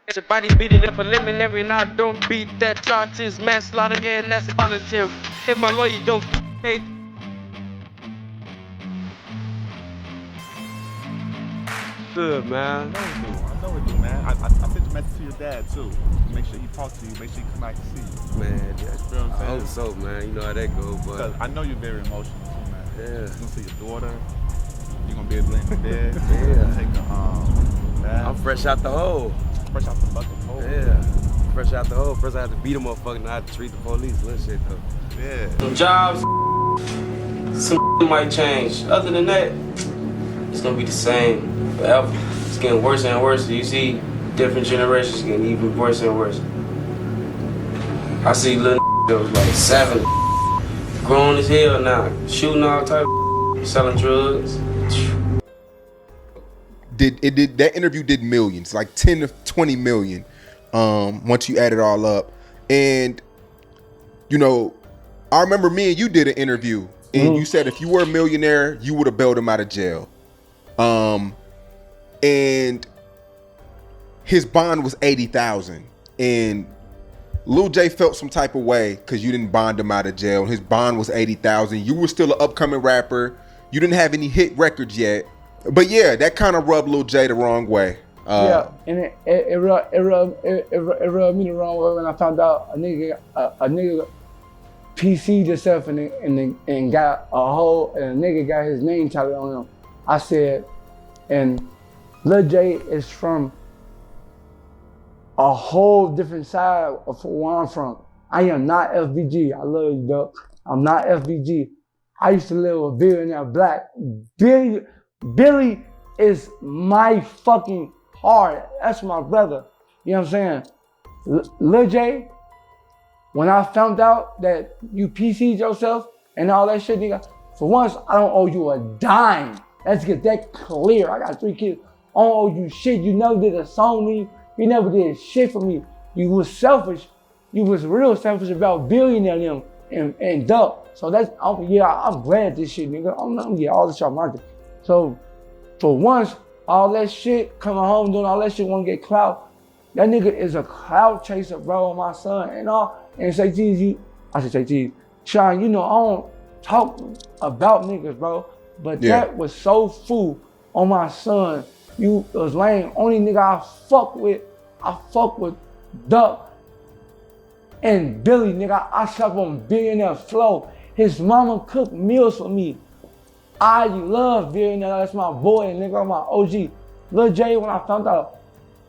Everybody beat it up preliminary, and I don't beat that charges, manslaughter, yeah, and that's voluntary. If my lawyer don't pay. Good, man. I know it do, man. I sent a message to your dad, too. Make sure he talks to you. Make sure he come out and see you. Man, You know what I'm I saying? hope so, man. You know how that goes, but. Because I know you're very emotional, too, man. Yeah. You're going to see your daughter. You're going to be able to lay in the bed. Yeah. Take a bath. I'm fresh out the hole. Fresh out the fucking hole. Yeah. Fresh out the hole. First I had to beat a motherfucker, now I had to treat the police. Little shit, though. Yeah. Some jobs, some might change. Other than that, it's gonna be the same forever. It's getting worse and worse. You see different generations getting even worse and worse. I see little that was like 7, grown as hell now, shooting all type of selling drugs. That interview did millions, like 10 to 20 million, once you add it all up. And you know, I remember me and you did an interview, and you said if you were a millionaire, you would have bailed him out of jail. And his bond was $80,000, and Lil Jay felt some type of way because you didn't bond him out of jail. And his bond was $80,000. You were still an upcoming rapper. You didn't have any hit records yet. But yeah, that kind of rubbed Lil Jay the wrong way. Yeah, and it rubbed me the wrong way when I found out a nigga PC'd himself and got a whole, and a nigga got his name tatted on him. I said, and Lil Jay is from a whole different side of where I'm from. I am not FBG. I love you, Duck. I'm not FBG. I used to live with Billionaire Black. Billy is my fucking heart. That's my brother. You know what I'm saying? Lil Jay, when I found out that you PC'd yourself and all that shit, nigga, for once, I don't owe you a dime. Let's get that clear. I got 3 kids. I don't owe you shit. You never did a song with me. You never did shit for me. You was selfish. You was real selfish about Billionaire and Duck. So that's, I'm glad this shit, nigga. I'm gonna get all this shit market. So for once, all that shit, coming home doing all that shit, wanna get clout. That nigga is a clout chaser, bro, my son and all. And say, geez, Sean, you know, I don't talk about niggas, bro. But that was so fool on my son. You was lame. Only nigga I fuck with Duck and Billy, nigga. I shop on Billionaire Flow. His mama cooked meals for me. I love Billionaire. That's my boy, nigga. My OG. Lil Jay, when I found out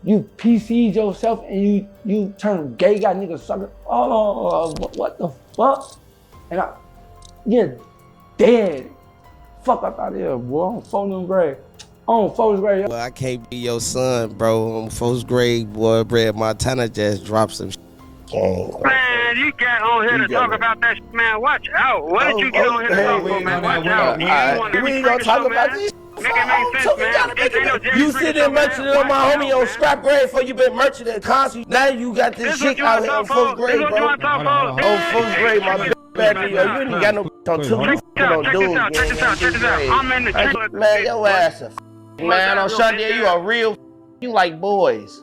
you PC'd yourself and you turned gay guy, nigga sucker. Oh, what the fuck? And you're dead. Fuck up out of here, boy. I'm 4th grade. On 4th grade. Well, I can't be your son, bro. On 4th grade, boy, Brad Montana just dropped some shit. Man, you got on here to talk about that shit, man. Watch out. What did you get on here to talk about, man? Watch out. We ain't gonna talk about this. Make it make sense, man. You sit there merchant on my homie on scrap grade before you been merchant at concert. Now you got this shit out here on 4th grade, bro. On 4th grade, my battery, yo, you ain't got no on 2. You don't do it. Check this out. I'm in the trailer. Man, your ass a man on Sunday. You a real. You like boys.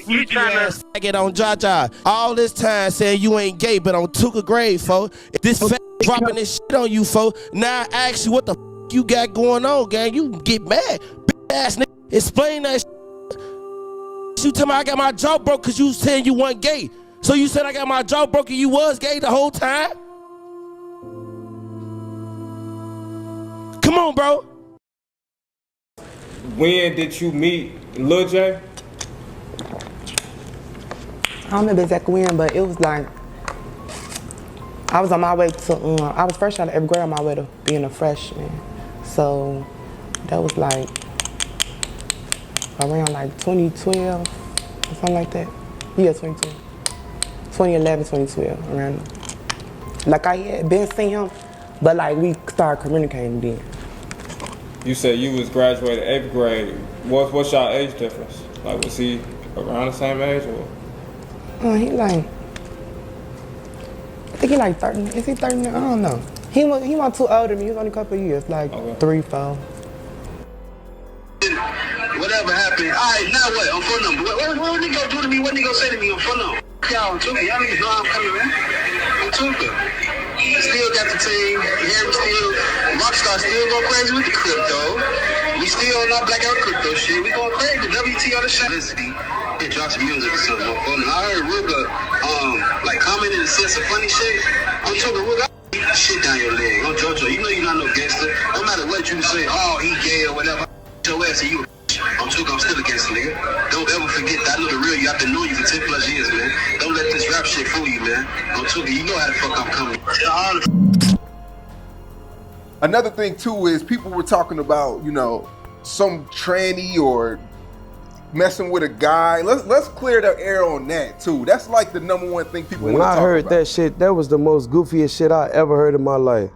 You trying to get on Jaja all this time saying you ain't gay, but on Tuka grade, folks. This fat dropping this shit on you, folks. Now I ask you what the you got going on, gang. You get mad, bitch ass nigga. Explain that shit. You tell me I got my jaw broke because you saying you weren't gay. So you said I got my jaw broke and you was gay the whole time? Come on, bro. When did you meet Lil Jay? I don't remember exactly when, but it was like, I was on my way to, I was fresh out of 8th grade on my way to being a freshman. So that was like around like 2012 or something like that. Yeah, 2012. 2011, 2012, around there. Like I had been seeing him, but like we started communicating then. You said you was graduated 8th grade. What's y'all age difference? Like, was he around the same age or? He like think he like 30. Is he 30 now? I don't know. He was too old than me. He was only a couple of years, like 3, 4. Whatever happened. All right, now what? On phone number. What nigga do to me? What nigga say to me on phone number? Y'all on Tuka. Y'all niggas know I'm coming, man. On Tuka. Still got the team. Harry still. Rockstar still going crazy with the crypto. We still on our blackout crypto shit. We going crazy. The WT on the shit. Listen, it dropped some music or something on phone. I heard Ruga, like commenting and said some funny shit. On Tuka, Ruga. Shit down your leg. On JoJo, you know you're not no gangster. No matter what you say, oh, he gay or whatever. Your ass and you. I'm still a gangster, nigga. Don't ever forget that. I know the real you. I've been knowing you for 10 plus years, man. Don't let this rap shit fool you, man. I'm talking. You know how the fuck I'm coming. Another thing too is people were talking about, you know, some tranny or messing with a guy. Let's clear the air on that too. That's like the number one thing people want to talk about. When I heard that shit, that was the most goofiest shit I ever heard in my life.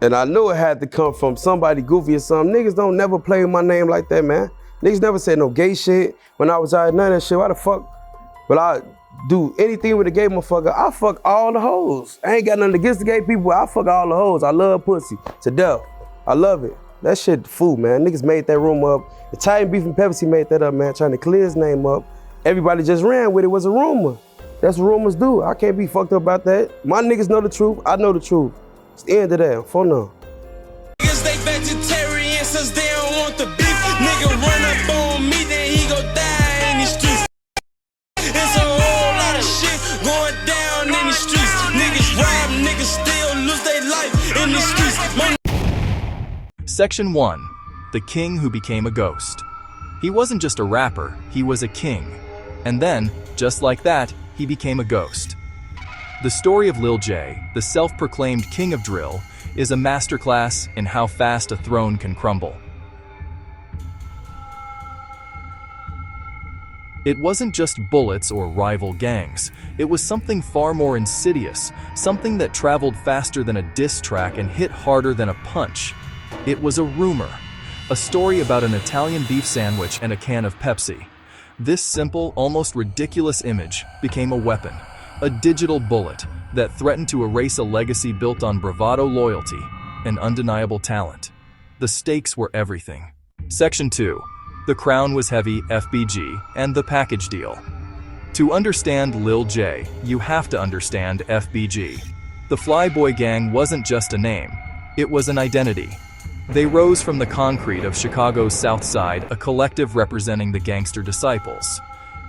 And I knew it had to come from somebody goofy or something. Niggas don't never play with my name like that, man. Niggas never said no gay shit. When I was out, none of that shit. Why the fuck would I do anything with a gay motherfucker? I fuck all the hoes. I ain't got nothing against the gay people. I fuck all the hoes. I love pussy to death. I love it. That shit fool, man. Niggas made that rumor up. The Italian Beef and Pepsi made that up, man, trying to clear his name up. Everybody just ran with it. It was a rumor. That's what rumors do. I can't be fucked up about that. My niggas know the truth. I know the truth. It's the end of that. For now. Niggas, they vegetarian since they don't want the beef. Nigga run up on me, then he go die in the streets. It's a whole lot of shit going down in the streets. Niggas rob, niggas still lose their life in the streets. Section 1. The King Who Became a Ghost. He wasn't just a rapper, he was a king. And then, just like that, he became a ghost. The story of Lil Jay, the self-proclaimed king of drill, is a masterclass in how fast a throne can crumble. It wasn't just bullets or rival gangs. It was something far more insidious, something that traveled faster than a diss track and hit harder than a punch. It was a rumor, a story about an Italian beef sandwich and a can of Pepsi. This simple, almost ridiculous image became a weapon. A digital bullet that threatened to erase a legacy built on bravado, loyalty, and undeniable talent. The stakes were everything. Section 2. The crown was heavy, FBG, and the package deal. To understand Lil Jay, you have to understand FBG. The Flyboy Gang wasn't just a name, it was an identity. They rose from the concrete of Chicago's South Side, a collective representing the gangster disciples.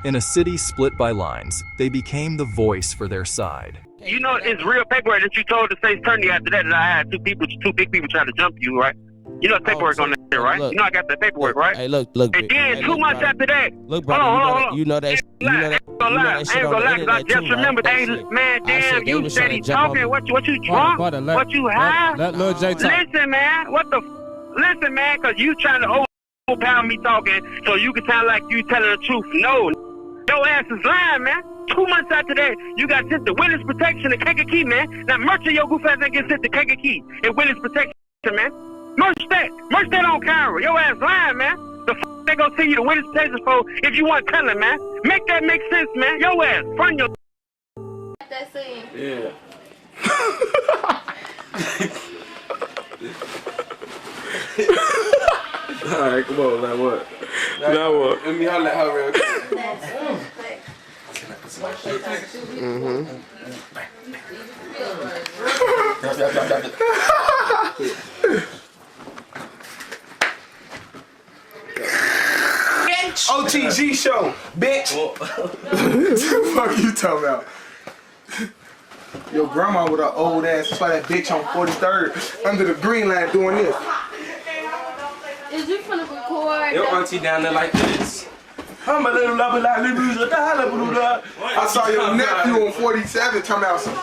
In a city split by lines, they became the voice for their side. You know, it's real paperwork that you told the state's attorney after that I had two big people trying to jump you, right? You know the paperwork on that shit, right? Look, you know I got the paperwork, right? Hey, look. And then 2 months after that, Look, brother, you know that. I ain't gonna lie, cause I just remembered, hey, man, damn, you said he talking. What you drunk? What you high? Let Lil Jay talk. Listen, man, listen, man, cause you trying to overpower me talking, so you can sound like you telling the truth. No, your ass is lying, man. 2 months after that, you got sent to witness protection and Kankakee, man. Now, merch your goof ass ain't get sent to Kankakee and witness protection, man. Merch that on camera. Your ass lying, man. The f they gonna send you to witness protection for if you want telling, man. Make that make sense, man. Your ass, front your. That scene. Yeah. Alright, come on, now what? Now what? Let me holler at her real quick. OTG show, bitch. What the fuck you talking about? Your grandma with her old ass saw that bitch on 43rd under the green line doing this. Is you finna record? Your auntie down there like this. I'm a little love like I saw your nephew on 47 talking about some.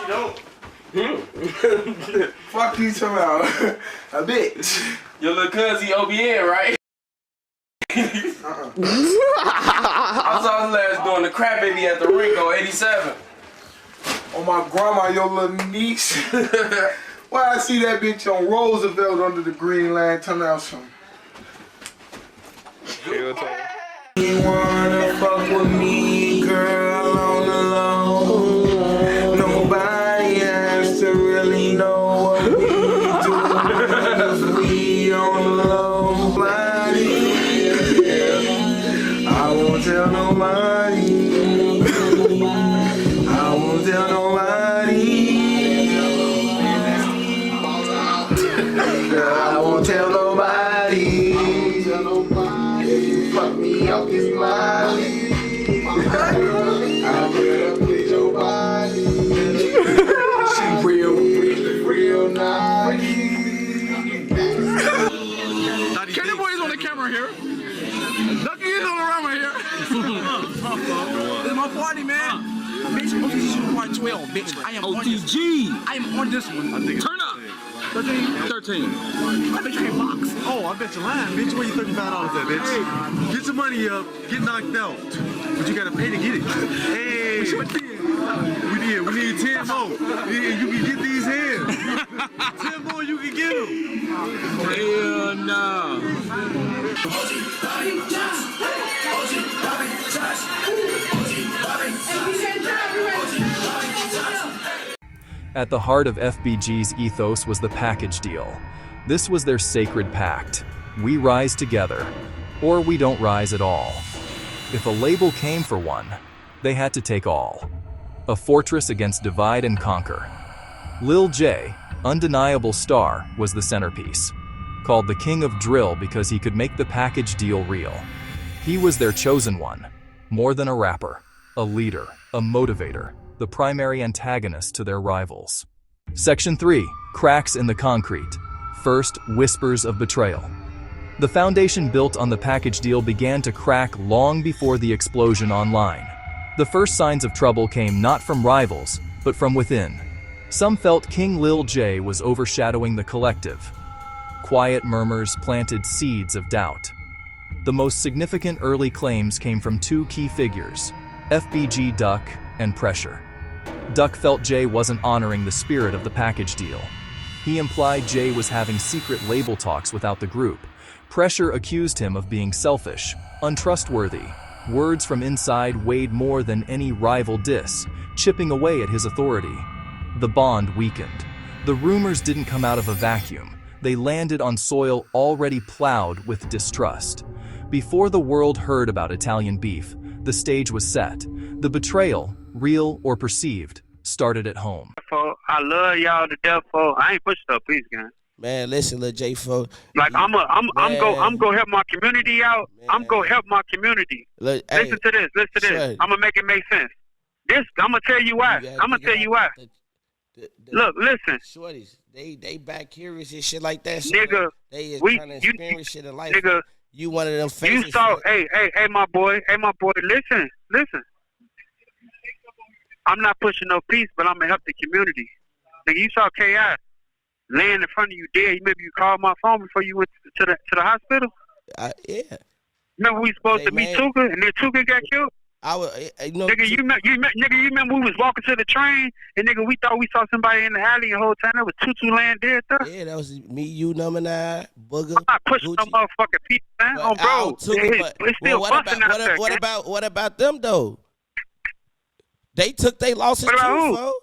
Fuck you talking about a bitch. Your little cousin OBN, right? I saw his last doing the crap baby at the rink on 87. Oh my grandma, your little niece. Why I see that bitch on Roosevelt under the green line talking about some. You wanna fuck with me, girl, on the low. Nobody 12, bitch. I am OTG. I am on this one. Turn up. 13. I bet you can't box. Oh, I bet you're lying, bitch. Where you $35 at, bitch? Hey, get your money up, get knocked out. But you gotta pay to get it. Hey, we need 10 more. Yeah, you can get these hands. 10 more, you can get them. Hell no. At the heart of FBG's ethos was the package deal. This was their sacred pact. We rise together, or we don't rise at all. If a label came for one, they had to take all. A fortress against divide and conquer. Lil Jay, undeniable star, was the centerpiece. Called the King of Drill because he could make the package deal real. He was their chosen one. More than a rapper, a leader, a motivator, the primary antagonist to their rivals. Section 3. Cracks in the concrete. First, whispers of betrayal. The foundation built on the package deal began to crack long before the explosion online. The first signs of trouble came not from rivals, but from within. Some felt King Lil Jay was overshadowing the collective. Quiet murmurs planted seeds of doubt. The most significant early claims came from two key figures, FBG Duck and Pressure. Duck felt Jay wasn't honoring the spirit of the package deal. He implied Jay was having secret label talks without the group. Pressure accused him of being selfish, untrustworthy. Words from inside weighed more than any rival diss, chipping away at his authority. The bond weakened. The rumors didn't come out of a vacuum. They landed on soil already plowed with distrust. Before the world heard about Italian beef, the stage was set. The betrayal, real or perceived, started at home. I love y'all to death, for I ain't pushing up, please, gang. Man, listen, Lil J, fo. Like I'm go help my community out. Man. I'm go help my community. Listen to this. Listen to this. I'm gonna make it make sense. This I'm gonna tell you why. I'm gonna tell you why. Look, listen. Shorties, they back curious and shit like that. So nigga, they is trying to experience shit in life. Nigga, you one of them faces. You saw, hey, my boy, listen. I'm not pushing no peace, but I'm gonna help the community. Nigga, you saw K.I. laying in front of you dead. Maybe you called my phone before you went to the hospital. Yeah. Remember we supposed to meet Tuka, and then Tuka got killed. Nigga, you remember we was walking to the train, and nigga, we thought we saw somebody in the alley, and the whole time there was Tutu laying dead there. Yeah, that was me, you, number 9, Booger. I'm not pushing no motherfucking people, man. But bro, it's still busting out there. What about them though? They took their losses too, fo.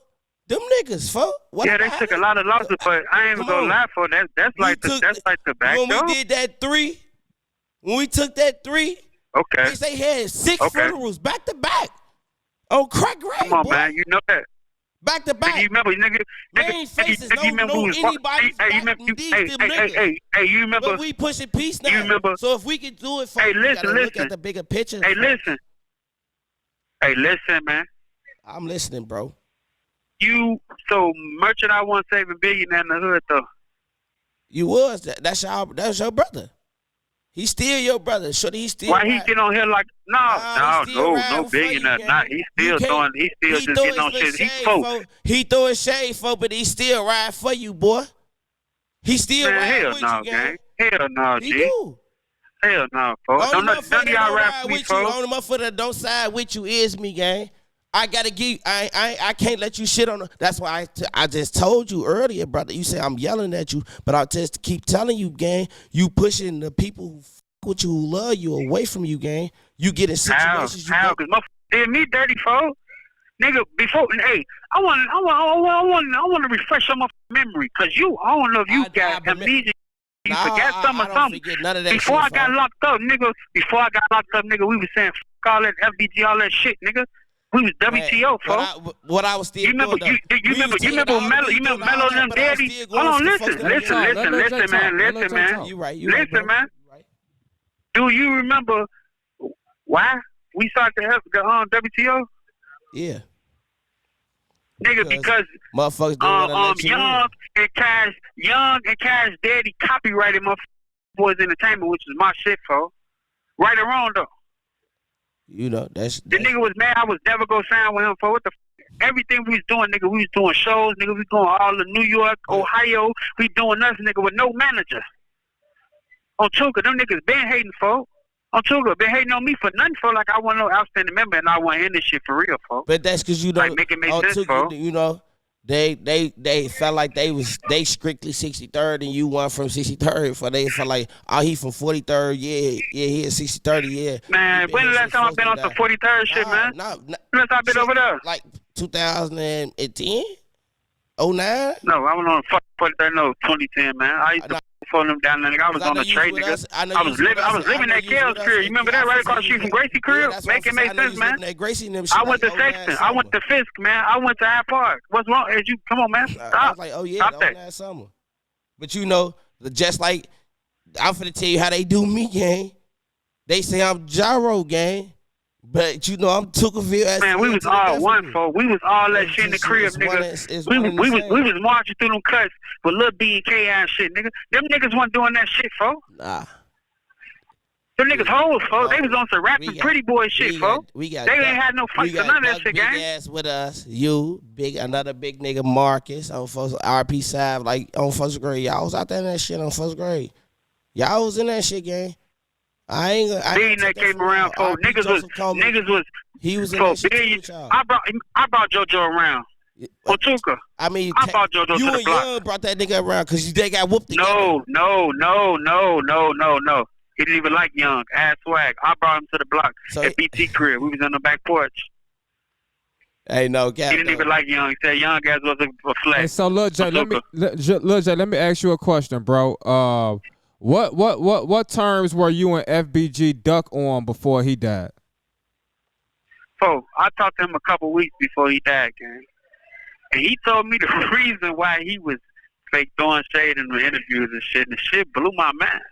Them niggas, fo. They took a lot of losses, but I ain't even gonna lie for that. That's like the back door. When we did that 3, when we took that 3, okay, bitch, they had 6 funerals back to back on crack grave. Come on, boy. man, you know that. Back to back. Nigga, you remember, Main faces don't know anybody. You remember? But we pushing peace now. You remember? So if we can do it, for we gotta look at the bigger picture. Hey, listen, man. I'm listening, bro. So merchant, I want to save $1 billion in the hood though. You was that's your brother. He's still your brother. Should he still? Why he get on here like no billionaire? Not he still just getting on shit. He folk. He throwing shade for, but he still ride for you, boy. He still ride with you, gang. Hell no, G. He do. Hell no, folks. None of y'all ride for me, folks. Only motherfucker that don't side with you is me, gang. I gotta give. I can't let you shit on. That's why I just told you earlier, brother. You say I'm yelling at you, but I just keep telling you, gang. You pushing the people who with you, who love you, away from you, gang. You get in situations. How? Cause my did me dirty, folks. Nigga, before I want to refresh some of my memory, cause I don't know if you got amnesia. You forgot something or something. None of that before shit, I got locked up, nigga. We was saying fuck all that FBG, all that shit, nigga. We was WTO, folks. What I was still doing, you remember Mello and them daddy? Hold on, listen, man. You right, man. Do you remember why we started the WTO? Yeah. Nigga, because Young and Cash daddy copyrighted my Boys Entertainment, which is my shit, folks. Right or wrong though. You know, that's the nigga was mad I was never gonna sign with him for what the Everything we was doing, nigga, we was doing shows, nigga, we going all of New York, Ohio, we doing nothing, nigga, with no manager. On Tuka, them niggas been hating, folks. On Tuka, been hating on me for nothing, folks, like I want no outstanding member and I want to end this shit for real, folks. But that's because you know, like, make it make sense, folks. You know, they felt like they strictly 63rd and you won from 63rd. For they felt like, oh, he from 43rd, yeah, he is 63rd, yeah. Man, when the last time I've been on some 43rd shit, man? Last time I've been over there? Like 2010? 09? No, I was on 43rd, no, 2010, man. I used to phone them down there, nigga. I was on the trade, nigga. I was living that Kale's crib. You remember that right across the street from Gracie crib? Make it make sense, man. I went to Sexton. I went to Fisk, man. I went to Hyde Park. What's wrong? Come on, man. Stop. I was like, oh yeah, Stop that. Last summer. But you know, just like I'm finna tell you how they do me, gang. They say I'm Gyro, gang. But you know, I'm Tookaville. Man, we was all one, folks. We was all that shit in the crib, nigga. We was marching through them cuts with Lil B and K and shit, nigga. Them niggas wasn't doing that shit, folks. Nah. Them niggas hoes, folks. They was on some rapping pretty boy shit, folks. They ain't had no fights or none of that shit, gang. Big ass with us. You, another big nigga, Marcus, on first RP side, like on first grade. Y'all was out there in that shit on first grade. Y'all was in that shit, gang. I ain't that came around, folks. Niggas was. He was in that shit too, y'all. I brought JoJo around. Otuka. I mean, I brought JoJo to the block. You and Young brought that nigga around because they got whooped together. No. He didn't even like Young. Ass swag. I brought him to the block at BT crib. We was on the back porch. Hey, no, he didn't even like Young. He said Young ass was a flex. Hey, so Lil Jay, let me ask you a question, bro. What terms were you and FBG Duck on before he died? I talked to him a couple weeks before he died, gang. And he told me the reason why he was fake throwing shade in the interviews and shit. And the shit blew my mind.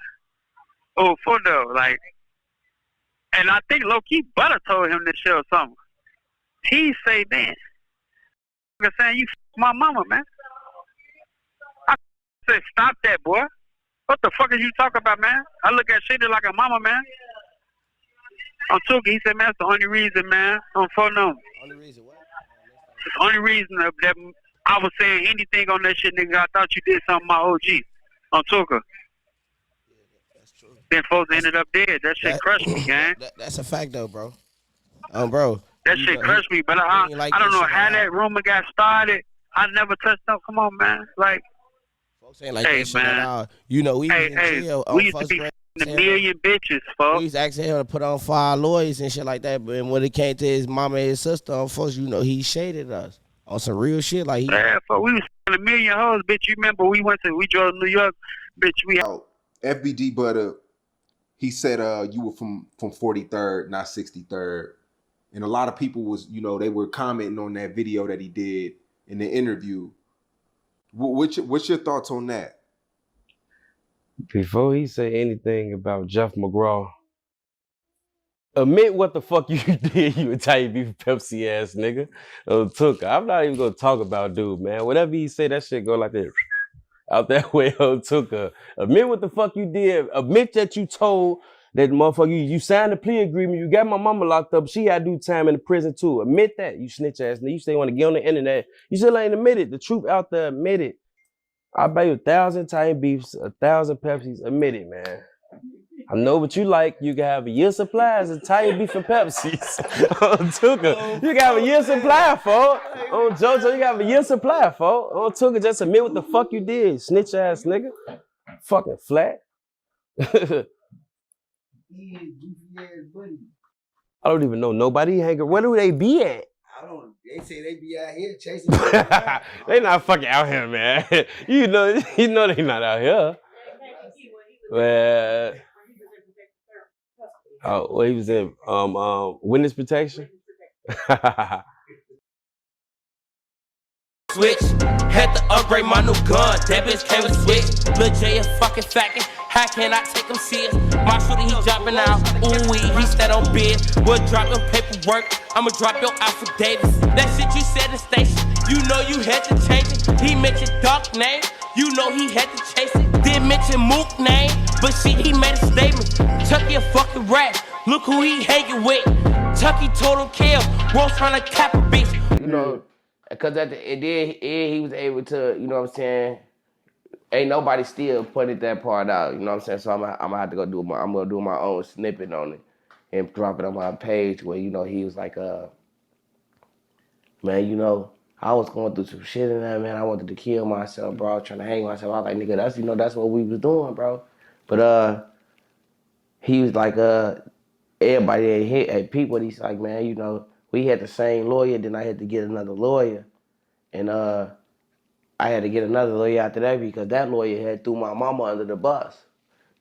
And I think low-key Butter told him this shit or something. He say, man, I'm saying you my mama, man. I said, stop that, boy. What the fuck are you talking about, man? I look at shit like a mama, man. On Tuka, he said, man, that's the only reason, man. On phone number. Only reason what? It's the only reason that I was saying anything on that shit, nigga. I thought you did something to my OG. On Tuka. That's true. Then folks ended up dead. That shit crushed me, gang. That's a fact, though, bro. Bro. That shit crushed me, but I don't know how that rumor got started. I never touched up. Come on, man. Like, folks ain't like that shit at all. You know, we was in jail. We used to be the million bitches, folks. We used to ask him to put on 5 lawyers and shit like that, but when it came to his mama and his sister, folks, you know, he shaded us on some real shit. Like, yeah, but we was a million hoes, bitch. You remember we drove to New York, bitch. FBG Butter, he said you were from 43rd, not 63rd. And a lot of people was, you know, they were commenting on that video that he did in the interview. What's your thoughts on that? Before he say anything about Jeff McGraw, admit what the fuck you did, you Italian beef Pepsi ass nigga. Tuka. I'm not even gonna talk about dude, man. Whatever he say, that shit go like this. Out that way, Tuka. Admit what the fuck you did. Admit that you told that motherfucker, you signed a plea agreement, you got my mama locked up, she had to do time in the prison too. Admit that, you snitch ass nigga. You still want to get on the internet. You still ain't admit it. The truth out there, admit it. I'll buy you 1,000 Italian beefs, 1,000 Pepsis. Admit it, man. I know what you like. You can have a year's supply of Italian beef and Pepsis. On Tuka, you can have a year's supply, folks. On JoJo, you can have a year's supply, folks. On Tuka, just admit what the fuck you did, snitch ass nigga. Fucking flat. I don't even know nobody hanging. Where do they be at? I don't. They say they be out here chasing. They not fucking out here, man. You know they not out here. Well, he was in witness protection. Switch, had to upgrade my new gun. That bitch came with switch. Lil Jay a fucking faggot. How can I take him serious? My shooter, he dropping out. Ooh, he said on bid. We'll drop your paperwork. I'ma drop your affidavits. That shit you said in station, you know you had to change it. He mentioned Duck name, you know he had to chase it. Didn't mention Mook name, but shit, he made a statement. Chucky a fucking rat. Look who he hanging with. Chucky told him kill. Rose trying to cap a bitch. You know, Because at the end, he was able to, you know what I'm saying, ain't nobody still putting that part out, you know what I'm saying? So I'm gonna have to go I'm gonna do my own snippet on it and drop it on my page where, you know, he was like, man, you know, I was going through some shit in that, man. I wanted to kill myself, bro. I was trying to hang myself. I was like, nigga, that's, you know, that's what we was doing, bro. But he was like, everybody hit people. He's like, man, you know, we had the same lawyer. Then I had to get another lawyer, and I had to get another lawyer after that because that lawyer had threw my mama under the bus.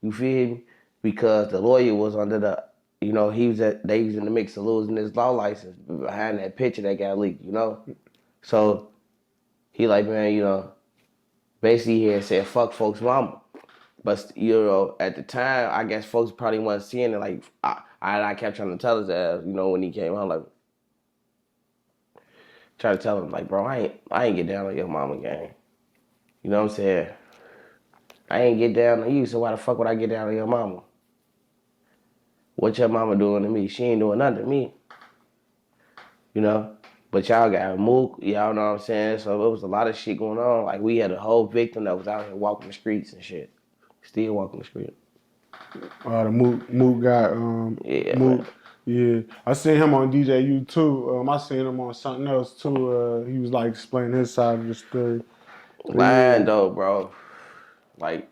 You feel me? Because the lawyer was under the, you know, they was in the mix of losing his law license behind that picture that got leaked, you know? So he like, man, you know, basically he had said, fuck folks' mama. But, you know, at the time, I guess folks probably wasn't seeing it. Like, I kept trying to tell his ass, you know, when he came home, like, trying to tell him, like, bro, I ain't get down on your mama gang. You know what I'm saying? I ain't get down on you, so why the fuck would I get down on your mama? What your mama doing to me? She ain't doing nothing to me. You know? But y'all got Mook, y'all know what I'm saying? So it was a lot of shit going on. Like, we had a whole victim that was out here walking the streets and shit. Still walking the street. The Mook got Yeah, Mook. man. Yeah, I seen him on DJU too. I seen him on something else too. He was like explaining his side of the story. Lying though, bro. Like,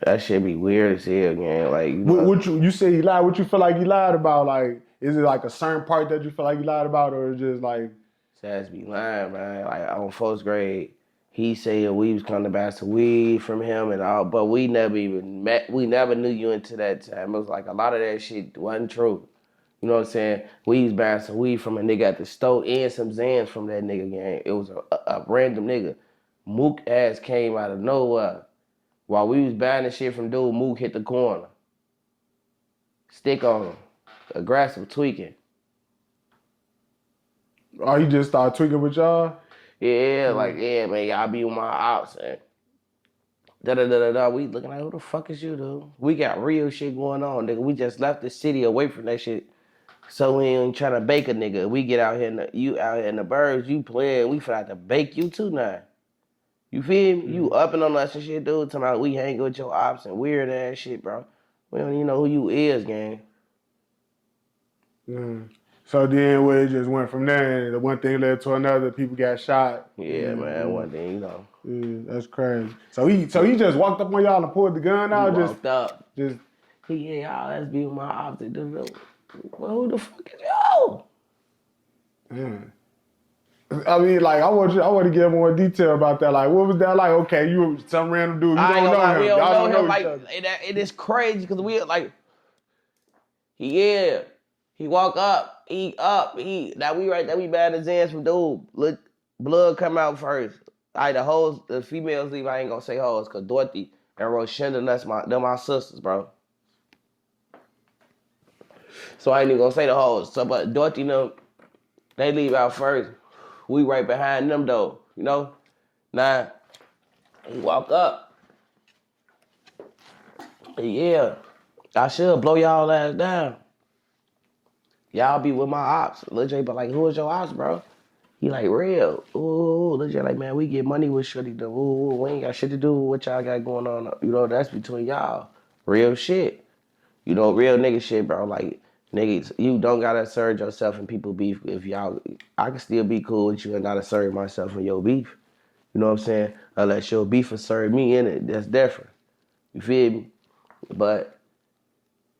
that shit be weird as hell, man. Like, you know, What you say he lied? What you feel like he lied about? Like, is it like a certain part that you feel like he lied about, or is it just like? Sass be lying, man. Like, on first grade, he said we was coming to buy some weed from him and all, but we never even met. We never knew you until that time. It was like a lot of that shit wasn't true. You know what I'm saying? We was buying some weed from a nigga at the store and some Zans from that nigga gang. It was a random nigga. Mook ass came out of nowhere. While we was buying the shit from dude, Mook hit the corner. Stick on him. Aggressive tweaking. Oh, he just started tweaking with y'all? Yeah, like, yeah, man, y'all be with my ops and da-da-da-da-da. We looking like, who the fuck is you, dude? We got real shit going on, nigga. We just left the city away from that shit. So we ain't trying to bake a nigga. We get out here, you out here in the burbs, you playing, we finna have to bake you too now. You feel me? You upping on us and shit, dude. Talking about we hang with your ops and weird ass shit, bro. We don't even know who you is, gang. So then where it just went from there, the one thing led to another, people got shot. Yeah, man, one thing, you know. Yeah, that's crazy. So he just walked up on y'all and pulled the gun out? He walked up. Yeah, y'all, let's be with my ops. Well, who the fuck is you? Mm. I mean, like, I want to get more detail about that. Like, what was that like? Okay, you were some random dude. You don't know him. We Y'all don't know him. each Like, other. it is crazy because we like, he walk up, now we right there, we bad as ends from dude. Look, blood come out first. The females leave, I ain't gonna say hoes, cause Dorothy and Roshinda, they're my sisters, bro. So I ain't even gonna say the hoes. So, but Dorothy, they leave out first. We right behind them though, you know? Now, he walk up. Yeah, I should blow y'all ass down. Y'all be with my ops. Lil Jay, but like, who is your ops, bro? He like, real. Ooh, Lil Jay like, man, we get money with Shorty. Ooh, we ain't got shit to do with what y'all got going on. You know, that's between y'all. Real shit. You know, real nigga shit, bro. Like, niggas, you don't gotta serve yourself in people beef. If y'all, I can still be cool with you and gotta serve myself in your beef. You know what I'm saying? Unless your beef will serve me in it, that's different. You feel me? But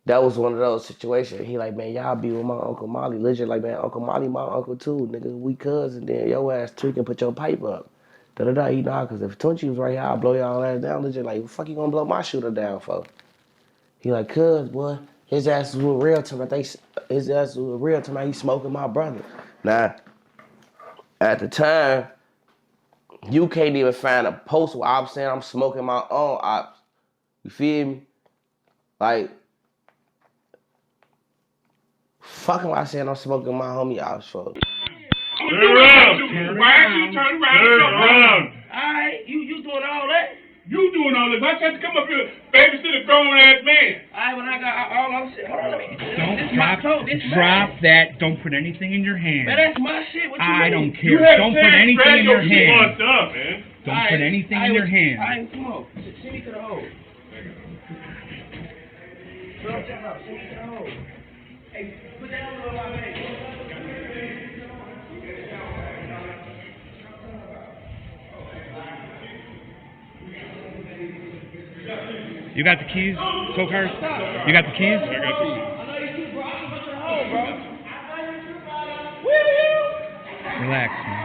that was one of those situations. He like, man, y'all be with my Uncle Molly. Legit like, man, Uncle Molly my uncle too, nigga. We cousins. Then your ass tweak and put your pipe up. Da-da-da, you know, because if Tunchi was right here, I'll blow y'all ass down. Legit like, what the fuck you gonna blow my shooter down for? He like, cuz, boy, his ass was real to me. His ass was real to me. He smoking my brother. Now, at the time, you can't even find a post where I'm saying I'm smoking my own ops. You feel me? Like, fuck am I saying I'm smoking my homie ops for? Turn around. Turn around. Alright, you doing all that? You doing all this. I tried to come up here, babysit a grown ass man. When I got all I'm saying, hold on, let me get this. Don't This is drop, my clothes. This is drop mine. that. Don't put anything in your hand. Man, that's my shit. What you I mean? don't You care. had Don't a put chance to anything grab in your your shit hand. fucked up, man. Don't put anything in your hand. All right, come on. Send me to the hole. Bro, check out. Send me to the hole. Hey, put that on my bag. You got the keys, Tokars? You got the keys? I got the keys. Relax, man.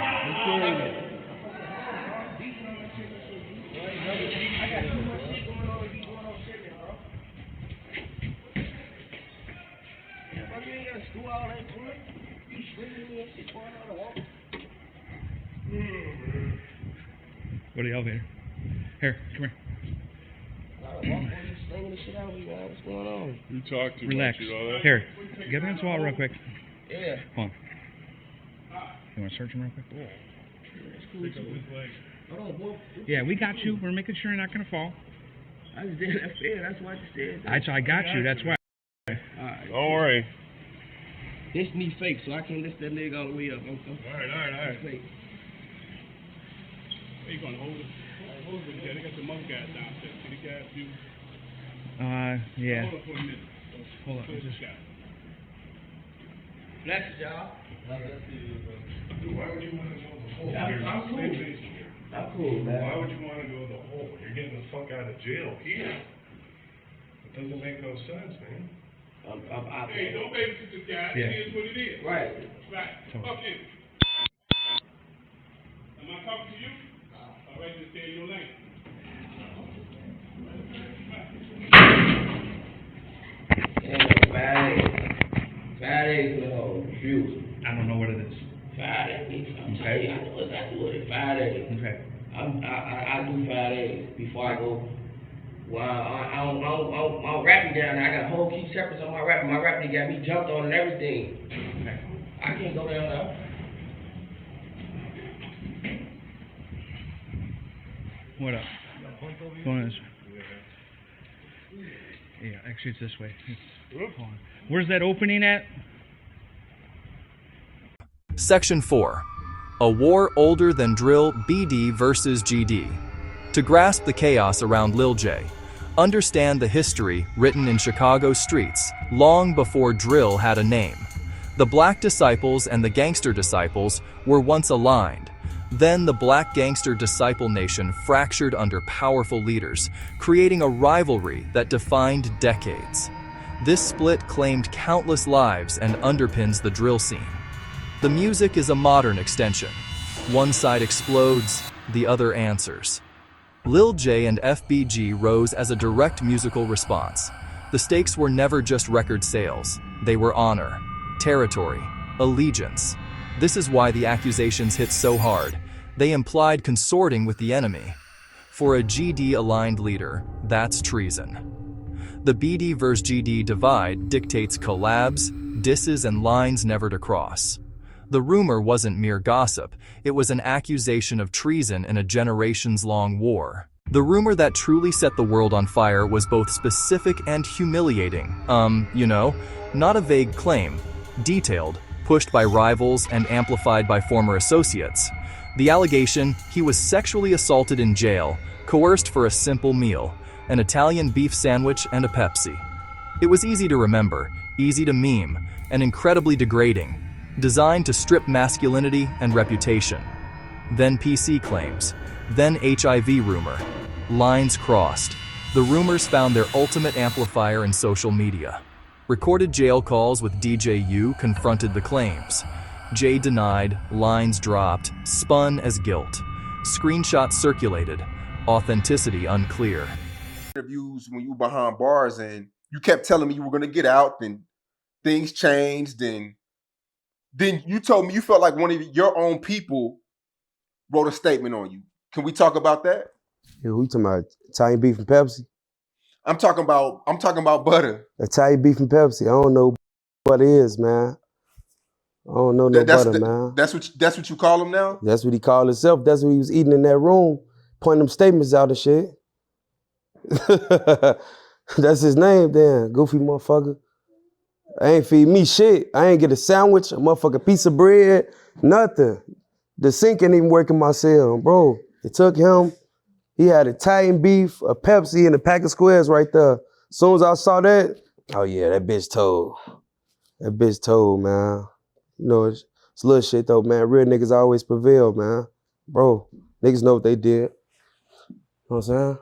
Go to the elevator. Here, come here. What's going on? You talk too Relax. much, you know that? Here, get me this wall real quick. Yeah. Hold on. You want to search him real quick? Pick up his leg. Hold on, boy. Yeah, we got you. We're making sure you're not going to fall. I just did that fair. That's why I just said that. I got you. That's why. Alright. Don't worry. This knee fake, so I can't lift that leg all the way up. Alright. Fake. Where you gonna hold it? Hold it. They got some other guys downstairs. See the guys do? Yeah. Hold on for a minute. Hold on. Just got. Bless you, y'all. Why would you want to go the hole? I'm cool. I'm cool, man. Why would you want to go the hole? You're getting the fuck out of jail here. It doesn't make no sense, man. Hey, don't babysit this guy. Yeah. It is what it is. Right. Fuck it. Am I talking to you? All right, just stay in your lane. Bad eggs in the hole. Beautiful. I don't know what it is. Fried eggs. I'm telling you, I know exactly what it is. Fried eggs. Okay. I do fried eggs before I go. Well, I don't rap me down there. I got a whole key separate on my rap. My rap got me jumped on and everything. Okay. I can't go down there. What up? Going this way. Yeah, actually it's this way. Hold on. Where's that opening at? Section 4. A war older than drill, BD versus GD. To grasp the chaos around Lil Jay, understand the history written in Chicago streets long before drill had a name. The Black Disciples and the Gangster Disciples were once aligned. Then the Black Gangster Disciple Nation fractured under powerful leaders, creating a rivalry that defined decades. This split claimed countless lives and underpins the drill scene. The music is a modern extension. One side explodes, the other answers. Lil Jay and FBG rose as a direct musical response. The stakes were never just record sales. They were honor, territory, allegiance. This is why the accusations hit so hard. They implied consorting with the enemy. For a GD-aligned leader, that's treason. The BD vs. GD divide dictates collabs, disses, and lines never to cross. The rumor wasn't mere gossip, it was an accusation of treason in a generations-long war. The rumor that truly set the world on fire was both specific and humiliating. Not a vague claim, detailed, pushed by rivals and amplified by former associates. The allegation: he was sexually assaulted in jail, coerced for a simple meal, an Italian beef sandwich and a Pepsi. It was easy to remember, easy to meme, and incredibly degrading, designed to strip masculinity and reputation. Then PC claims, then HIV rumor. Lines crossed. The rumors found their ultimate amplifier in social media. Recorded jail calls with DJ U confronted the claims. Jay denied, lines dropped, spun as guilt. Screenshots circulated, authenticity unclear. Interviews when you were behind bars and you kept telling me you were going to get out and things changed, and then you told me you felt like one of your own people wrote a statement on you. Can we talk about that? Yeah, we talking about Italian beef and Pepsi? I'm talking about butter. Italian beef and Pepsi. I don't know what it is, man. I don't know no butter, man. That's what you call him now? That's what he called himself. That's what he was eating in that room, pointing them statements out and shit. That's his name then, goofy motherfucker. I ain't feed me shit. I ain't get a sandwich, a motherfucking piece of bread, nothing. The sink ain't even working my cell, bro. It took him. He had Italian beef, a Pepsi, and a pack of squares right there. As soon as I saw that, oh yeah, that bitch told. That bitch told, man. You know, it's little shit though, man. Real niggas always prevail, man. Bro, niggas know what they did. You know what I'm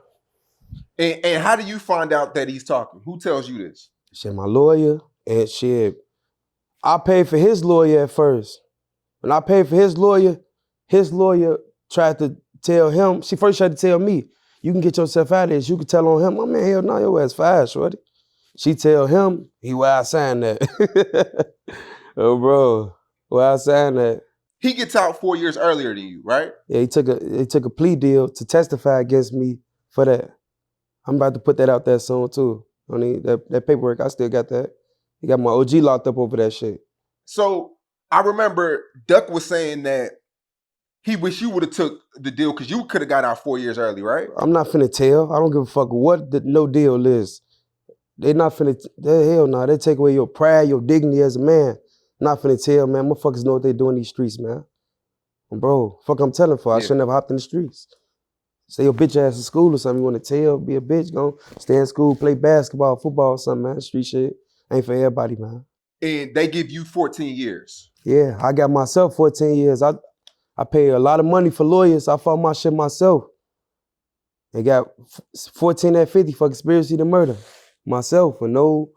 saying? And how do you find out that he's talking? Who tells you this? Shit, my lawyer and shit. I paid for his lawyer at first. When I paid for his lawyer tried to tell him, she first tried to tell me, you can get yourself out of this. You can tell on him. Oh man, hell no, your ass fast, shorty. She tell him, he where I signed that. Oh bro, where I signed that. He gets out 4 years earlier than you, right? Yeah, he took a plea deal to testify against me for that. I'm about to put that out there soon too. I mean, that paperwork, I still got that. He got my OG locked up over that shit. So I remember Duck was saying that he wish you would have took the deal because you could have got out 4 years early, right? I'm not finna tell. I don't give a fuck what the no deal is. They not finna, hell no, they take away your pride, your dignity as a man. Not finna tell, man. Motherfuckers know what they do in these streets, man. And bro, fuck I'm telling for. I should never hopped in the streets. Stay your bitch ass in school or something. You wanna tell, be a bitch, go stay in school, play basketball, football or something, man. Street shit ain't for everybody, man. And they give you 14 years. Yeah, I got myself 14 years. I paid a lot of money for lawyers. I fought my shit myself. They got 14 at 50 for conspiracy to murder. Myself with no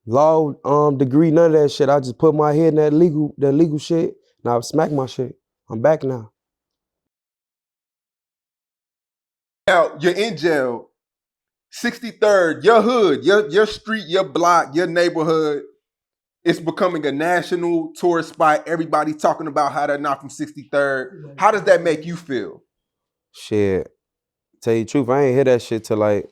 law degree, none of that shit. I just put my head in that legal shit, and I smack my shit. I'm back now. Now you're in jail, 63rd, your hood, your street, your block, your neighborhood. It's becoming a national tourist spot. Everybody talking about how they're not from 63rd. How does that make you feel? Shit, tell you the truth, I ain't hear that shit till like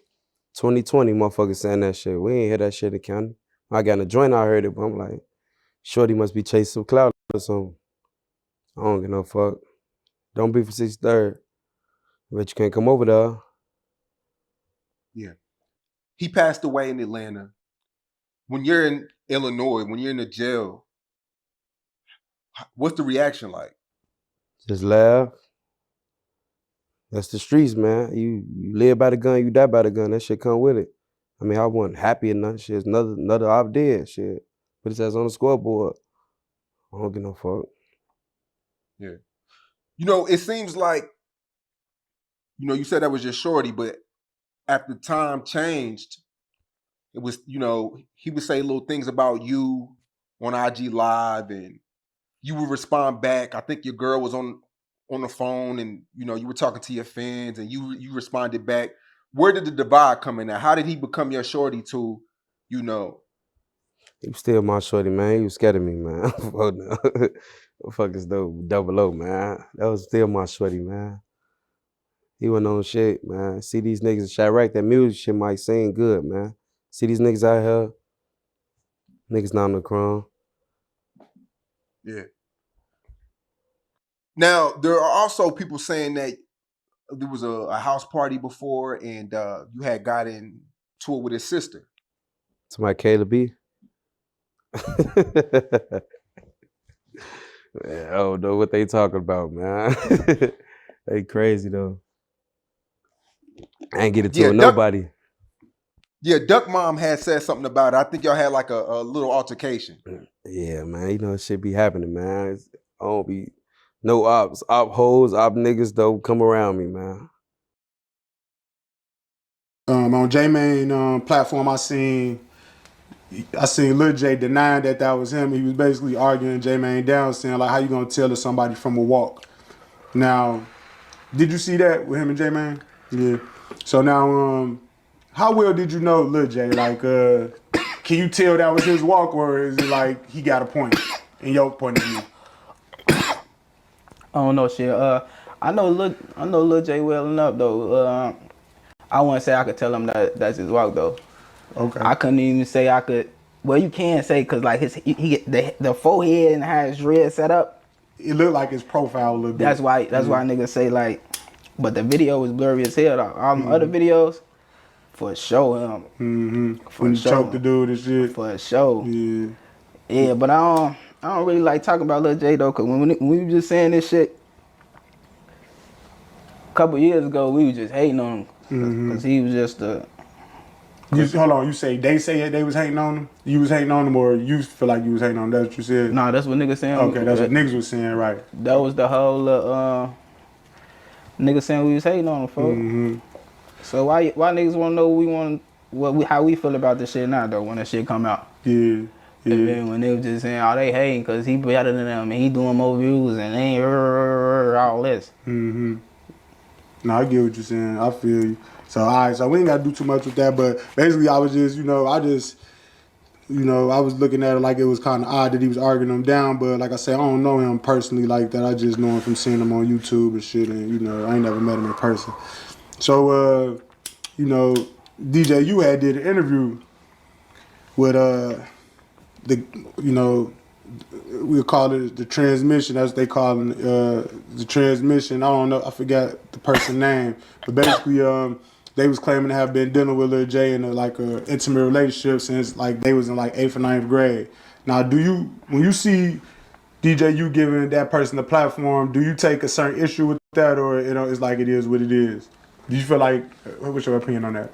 2020. Motherfuckers saying that shit. We ain't hear that shit in the county. I got in a joint, I heard it, but I'm like, shorty must be chasing some clout or something. I don't give no fuck. Don't be for 63rd. But you can't come over there. Yeah. He passed away in Atlanta. When you're in Illinois, when you're in the jail, what's the reaction like? Just laugh. That's the streets, man. You live by the gun, you die by the gun. That shit come with it. I mean, I wasn't happy or nothing. Shit, another op dead. Shit. Put his ass on the scoreboard. I don't give no fuck. Yeah. You know, it seems like, you know, you said that was your shorty, but after time changed, it was, you know, he would say little things about you on IG Live and you would respond back. I think your girl was on the phone and, you know, you were talking to your fans and you responded back. Where did the divide come in at? How did he become your shorty to, you know? He was still my shorty, man. He was scared of me, man. Oh, no. Fuck is double O, man. That was still my shorty, man. He wasn't on shit, man. See these niggas in Chirac, that music shit might sing good, man. See these niggas out here, niggas not on the crumb. Yeah. Now, there are also people saying that there was a house party before and you had got into it with his sister. To my Kayla B. Man, I don't know what they talking about, man. They crazy, though. I ain't get it to nobody. Yeah, Duck Mom had said something about it. I think y'all had like a little altercation. Yeah, man. You know, shit be happening, man. I don't be no ops, op hoes, op niggas don't come around me, man. On J-Main platform, I seen Lil Jay denying that was him. He was basically arguing J-Main down, saying like, how you gonna tell if somebody from a walk? Now, did you see that with him and J-Main? Yeah. So now, how well did you know Lil Jay? Like, can you tell that was his walk, or is it like he got a point in your point of view? I don't know shit. I know Lil Jay well enough though. I wouldn't say I could tell him that's his walk though. Okay. I couldn't even say I could. Well, you can say because like he the forehead and how his dread set up. It looked like his profile a little bit. That's why niggas say like, but the video was blurry as hell. All them other videos, for sure him. When you choked the dude and shit. For sure. Yeah. Yeah, but I don't really like talking about Lil Jay though, cause when we were just saying this shit a couple years ago, we was just hating on him, cause he was just a. Hold on, you say they was hating on him? You was hating on him, or you feel like you was hating on him? That's what you said? Nah, that's what niggas saying. Okay, that's what niggas was saying, right. That was the whole niggas saying we was hating on him, folks. So why niggas wanna know how we feel about this shit now though when that shit come out? Yeah. And then when they was just saying, oh, they hating cause he better than them and he doing more views and they ain't all this. No, I get what you're saying. I feel you. So all right, so we ain't gotta do too much with that, but basically I was just, I was looking at it like it was kind of odd that he was arguing them down, but like I said, I don't know him personally like that. I just know him from seeing him on YouTube and shit, and I ain't never met him in person. So, DJ, you had did an interview with we'll call it the transmission, as they call it, the transmission. I don't know, I forgot the person's name, but basically, they was claiming to have been dealing with Lil Jay in a intimate relationship since like they was in like 8th or 9th grade. Now, when you see DJ, you giving that person the platform, do you take a certain issue with that, or it's like it is what it is? Do you feel like, what's your opinion on that?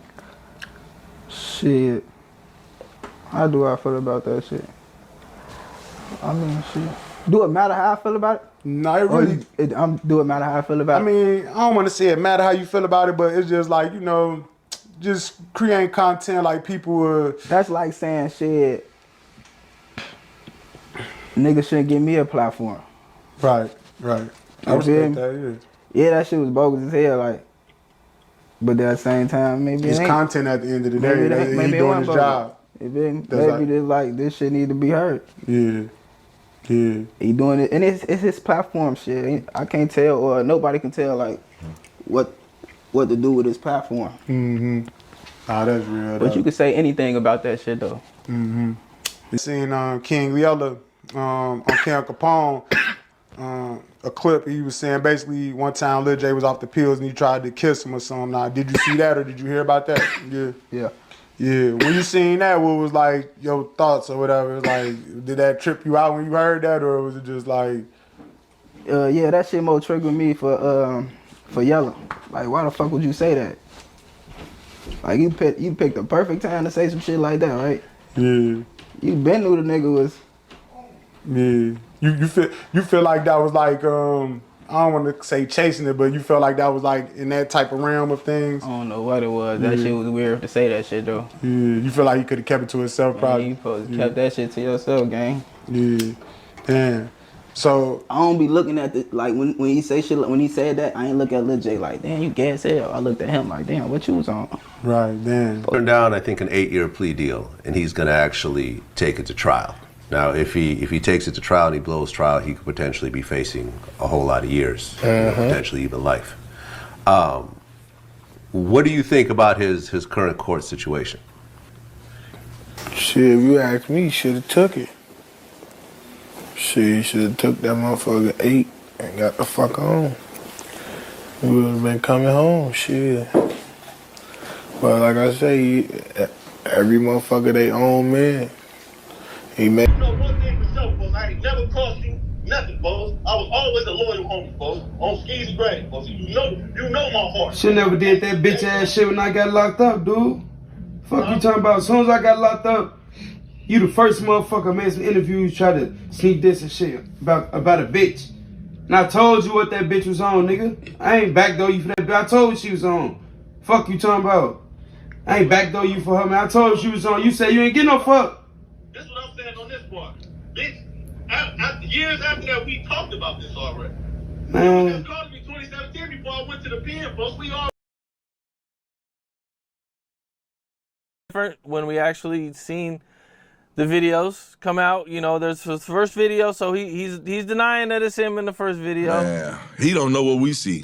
Shit, how do I feel about that shit? I mean, shit. Do it matter how I feel about it? No, it really. Do it matter how I feel about it? I mean, I don't want to say it matter how you feel about it, but it's just like, just creating content like people. That's like saying shit. Niggas shouldn't give me a platform. Right. I respect that, yeah. Yeah, that shit was bogus as hell, like. But at the same time, maybe it's content at the end of the day. Maybe he doing his job. Maybe this shit need to be heard. Yeah. He doing it, and it's his platform shit. I can't tell, or nobody can tell, like, what to do with his platform. Ah, that's real. But you can say anything about that shit, though. You seen King Lil on King Capone, a clip, he was saying basically one time Lil Jay was off the pills and he tried to kiss him or something. Now, did you see that or did you hear about that? Yeah. When you seen that, what was like your thoughts or whatever? Like, did that trip you out when you heard that, or was it just like? Yeah, that shit more triggered me for yelling. Like, why the fuck would you say that? Like, you picked the perfect time to say some shit like that, right? Yeah. You been knew the nigga was. Yeah. You feel like that was like I don't want to say chasing it, but you felt like that was like in that type of realm of things. I don't know what it was. That shit was weird to say that shit though. Yeah. You feel like you could have kept it to himself, probably. You supposed to kept that shit to yourself, gang. Yeah. Damn. So I don't be looking at the when he say shit, when he said that, I ain't look at Lil Jay like, damn, you gas hell. I looked at him like, damn, what you was on? Right, damn. Turned down, I think, an 8-year plea deal, and he's going to actually take it to trial. Now, if he takes it to trial and he blows trial, he could potentially be facing a whole lot of years, potentially even life. What do you think about his current court situation? Shit, if you ask me, he should have took it. Shit, he should have took that motherfucker 8 and got the fuck on. We would have been coming home, shit. But like I say, every motherfucker they own man. He made. You know one thing for sure, folks. I ain't never cost you nothing, folks. I was always a loyal homie, folks. On skis and grass, folks. You know my heart. Shit never did that bitch ass shit when I got locked up, dude. Fuck you talking about? As soon as I got locked up, you the first motherfucker made some interviews, try to sneak this and shit about a bitch. And I told you what that bitch was on, nigga. I ain't backdoor you for that bitch. I told you she was on. Fuck you talking about? I ain't backdoor you for her, man. I told you she was on. You said you ain't get no fuck. This is what I'm saying on this part. Bitch, years after that, we talked about this already. Man. This called me 2017 before I went to the pen, folks. We all. Different when we actually seen the videos come out. You know, there's his first video, so he's denying that it's him in the first video. Yeah, he don't know what we see.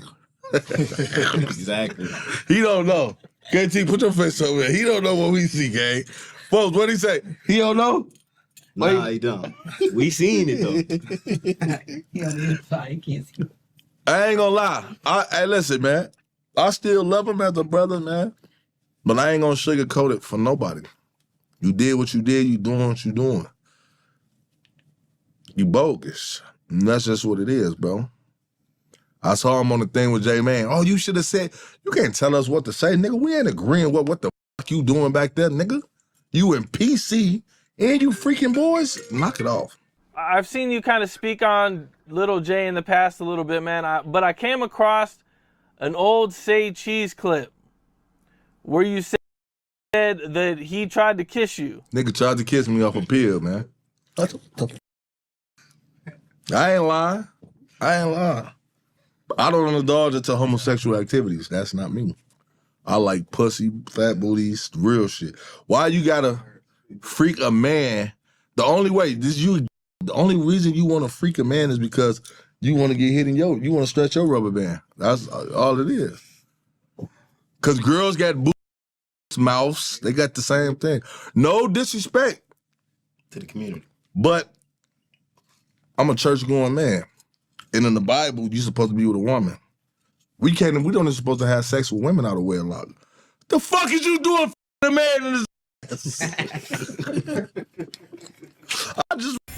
Exactly. He don't know. KT, put your face over there. He don't know what we see, gang. Folks, what'd he say? He don't know? Nah, he don't. We seen it, though. He on the inside. He can't see. I ain't gonna lie. Hey, listen, man. I still love him as a brother, man. But I ain't gonna sugarcoat it for nobody. You did what you did, you doing what you doing. You bogus. And that's just what it is, bro. I saw him on the thing with J-Man. Oh, you should have said, you can't tell us what to say, nigga. We ain't agreeing what the fuck you doing back there, nigga. You in PC and you freaking boys, knock it off. I've seen you kind of speak on Lil Jay in the past a little bit, man. But I came across an old Say Cheese clip where you said that he tried to kiss you. Nigga tried to kiss me off a pill, man. I ain't lying. I don't indulge into homosexual activities. That's not me. I like pussy, fat booties, real shit. Why you gotta freak a man? The only reason you want to freak a man is because you want to get hit you want to stretch your rubber band. That's all it is. Cause girls got boobs, mouths, they got the same thing. No disrespect to the community. But I'm a church going man. And in the Bible, you're supposed to be with a woman. We don't even supposed to have sex with women out of wedlock. The fuck is you doing a man in this?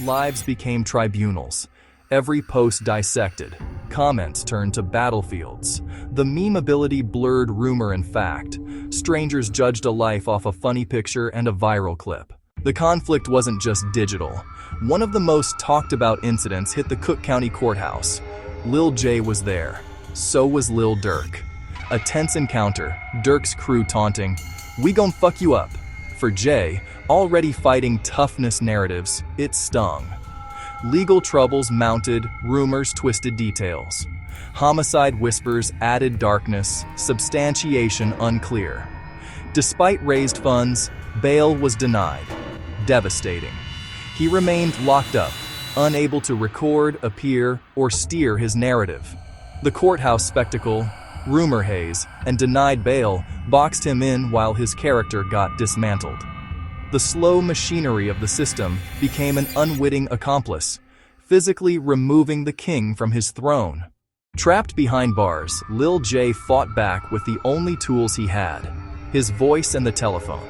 Lives became tribunals. Every post dissected. Comments turned to battlefields. The memeability blurred rumor and fact. Strangers judged a life off a funny picture and a viral clip. The conflict wasn't just digital. One of the most talked about incidents hit the Cook County Courthouse. Lil Jay was there. So was Lil Durk. A tense encounter, Durk's crew taunting, "We gon' fuck you up." For Jay, already fighting toughness narratives, it stung. Legal troubles mounted, rumors twisted details. Homicide whispers added darkness, substantiation unclear. Despite raised funds, bail was denied. Devastating. He remained locked up, unable to record, appear, or steer his narrative. The courthouse spectacle, rumor haze, and denied bail boxed him in while his character got dismantled. The slow machinery of the system became an unwitting accomplice, physically removing the king from his throne. Trapped behind bars, Lil Jay fought back with the only tools he had, his voice and the telephone.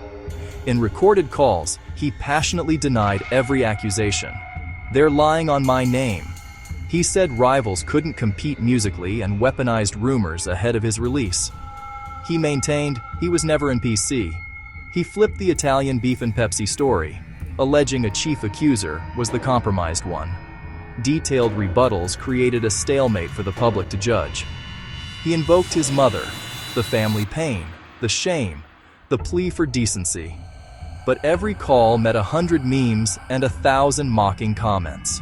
In recorded calls, he passionately denied every accusation. "They're lying on my name." He said rivals couldn't compete musically and weaponized rumors ahead of his release. He maintained he was never in PC. He flipped the Italian beef and Pepsi story, alleging a chief accuser was the compromised one. Detailed rebuttals created a stalemate for the public to judge. He invoked his mother, the family pain, the shame, the plea for decency. But every call met 100 memes and 1,000 mocking comments.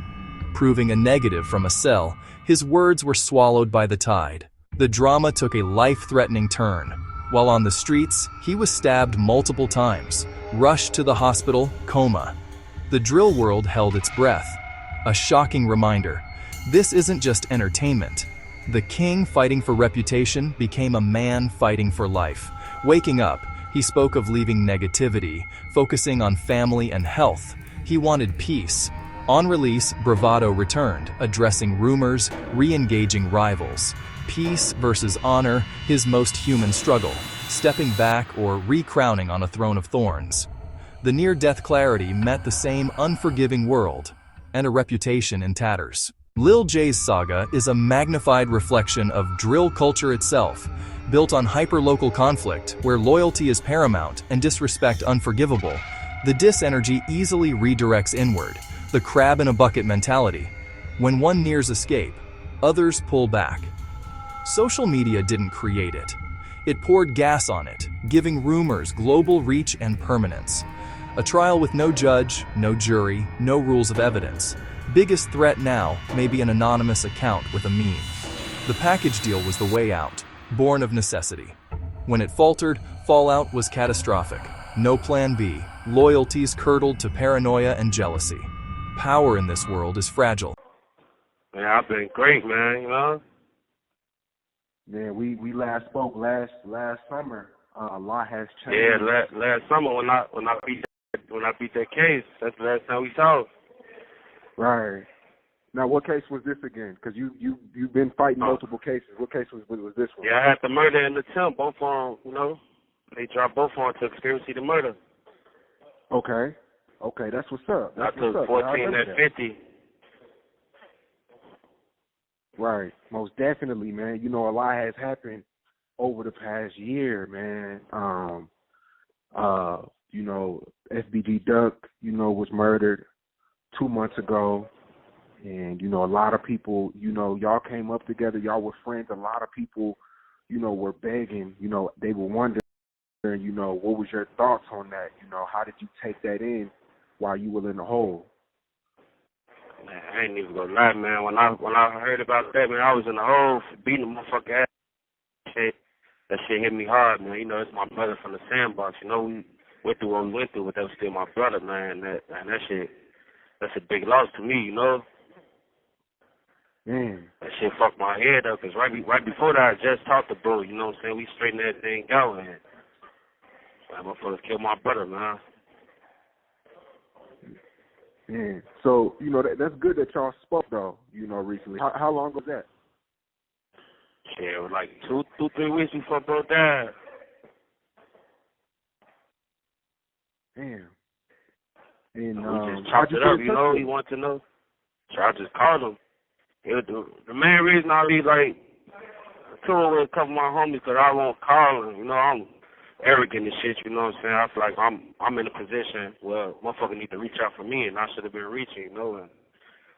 Proving a negative from a cell, his words were swallowed by the tide. The drama took a life-threatening turn. While on the streets, he was stabbed multiple times, rushed to the hospital, coma. The drill world held its breath. A shocking reminder, this isn't just entertainment. The king fighting for reputation became a man fighting for life. Waking up, he spoke of leaving negativity, focusing on family and health. He wanted peace. On release, bravado returned, addressing rumors, re-engaging rivals. Peace versus honor, his most human struggle, stepping back or recrowning on a throne of thorns. The near-death clarity met the same unforgiving world, and a reputation in tatters. Lil Jay's saga is a magnified reflection of drill culture itself, built on hyper-local conflict, where loyalty is paramount and disrespect unforgivable. The dis-energy easily redirects inward, the crab-in-a-bucket mentality. When one nears escape, others pull back. Social media didn't create it. It poured gas on it, giving rumors global reach and permanence. A trial with no judge, no jury, no rules of evidence. Biggest threat now may be an anonymous account with a meme. The package deal was the way out, born of necessity. When it faltered, fallout was catastrophic. No plan B, loyalties curdled to paranoia and jealousy. Power in this world is fragile. Man, I've been great, man, you know? Yeah, we last spoke last summer. A lot has changed. Yeah, last summer when I beat that case, that's the last time we talked. Right. Now, what case was this again? Because you've been fighting multiple cases. What case was this one? Yeah, I had the murder and the attempt, both of them, you know. They dropped both on to conspiracy to murder. Okay. Okay, that's what's up. That's I what's took up. 14 at 50. Right. Most definitely, man. You know, a lot has happened over the past year, man. You know, FBG Duck, you know, was murdered 2 months ago. And, you know, a lot of people, you know, y'all came up together, y'all were friends. A lot of people, you know, were begging, you know, they were wondering, you know, what was your thoughts on that? You know, how did you take that in while you were in the hole? Man, I ain't even gonna lie, man. When I heard about that, man, I was in the hole beating the motherfucker ass. That shit hit me hard, man. You know, it's my brother from the sandbox. You know, we went through what we went through, but that was still my brother, man. That shit, that's a big loss to me, you know. That shit fucked my head up, because right before that, I just talked to Boo, you know what I'm saying? We straightened everything out, and that motherfucker killed my brother, man. Yeah. So, you know, that's good that y'all spoke, though, you know, recently. How long was that? Yeah, it was like 3 weeks before Bro died. Damn. And we just chopped it up, you know, he wanted to know. So I just called him. The main reason I be like touring with a couple of my homies, because I won't call him. You know, I'm arrogant and shit, you know what I'm saying? I feel like I'm in a position where motherfucker need to reach out for me, and I should have been reaching, you know. And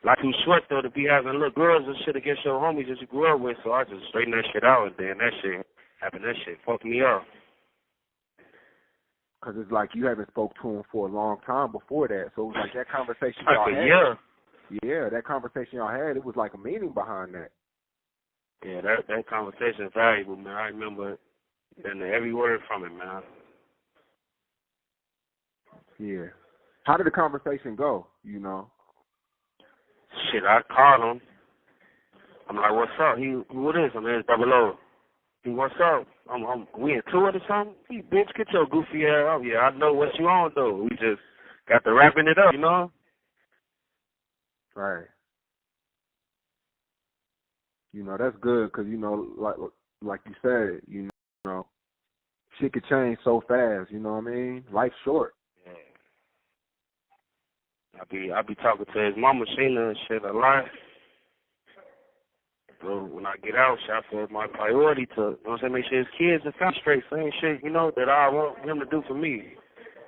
life too short, though, to be having little girls and shit against your homies that you grew up with, so I just straightened that shit out, and then that shit happened. That shit fucked me up. Because it's like you haven't spoke to him for a long time before that, so it was like that conversation Like y'all a had. year. Yeah, that conversation y'all had, it was like a meaning behind that. Yeah, that conversation is valuable, man. I remember every word from it, man. Yeah. How did the conversation go, you know? Shit, I called him. I'm like, what's up? Who it is? I'm in Double O. He, what's up? We in tour or something? He, bitch, get your goofy ass up. Yeah, I know what you on, though. We just got to wrapping it up, you know? Right. You know, that's good because, you know, like you said, you know, shit could change so fast, you know what I mean? Life's short. Yeah. I be talking to his mama, Sheena, and shit a lot. So when I get out, I feel it's my priority to, you know what I'm saying, make sure his kids are found straight, same shit, you know, that I want him to do for me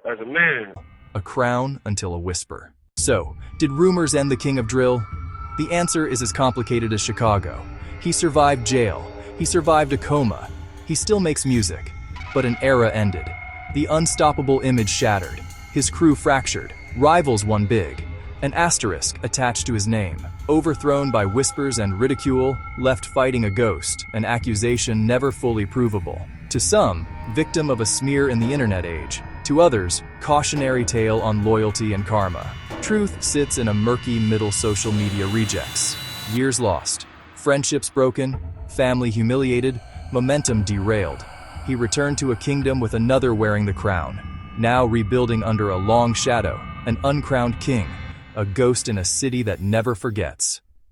as a man. A crown until a whisper. So, did rumors end the king of drill? The answer is as complicated as Chicago. He survived jail. He survived a coma. He still makes music. But an era ended. The unstoppable image shattered. His crew fractured. Rivals won big. An asterisk attached to his name. Overthrown by whispers and ridicule, left fighting a ghost, an accusation never fully provable. To some, victim of a smear in the internet age. To others, cautionary tale on loyalty and karma. Truth sits in a murky middle social media rejects. Years lost. Friendships broken. Family humiliated. Momentum derailed. He returned to a kingdom with another wearing the crown. Now rebuilding under a long shadow. An uncrowned king. A ghost in a city that never forgets.